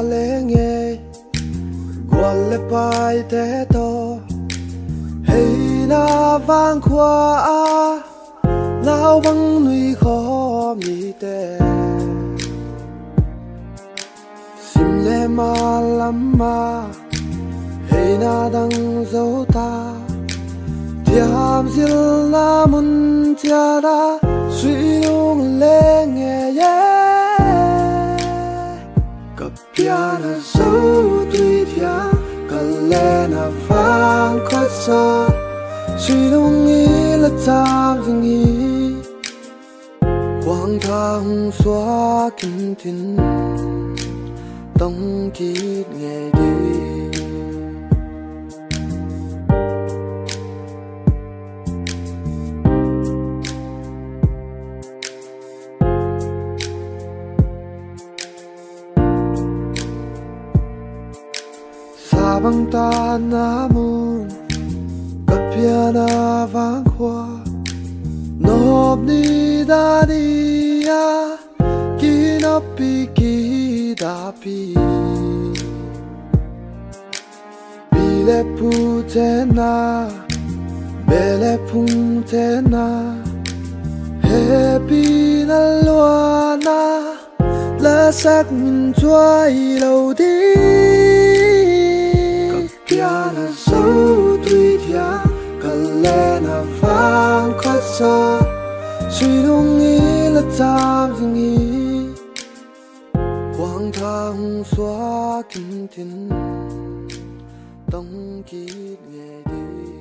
lệ nghe qual lệ pai te to hay na vang khoa nào băng nuôi khó mi te sim lệ ma lam ma hay na đang dấu ta tiam zil na mun tia da suy lung lệ nghe cặp piano dấu tùy thia cần lẽ na vang khó xa suy lung nghĩ là chạm dừng nghĩ quang thang xóa kinh thiên tông kít ngày đi sa băng ta namun kapiana vang khoa nộp đi đa đi ya ki nộp pi ki đa pi pi lệ pu te na bê lệ phung te na he pi na loa na la sắc min chuai lâu đi piano dấu tùy thia cần lẽ na vang khó xa suy lung nghĩ là chạm dừng nghĩ quang thang xóa kinh thiên tông kít ngày đi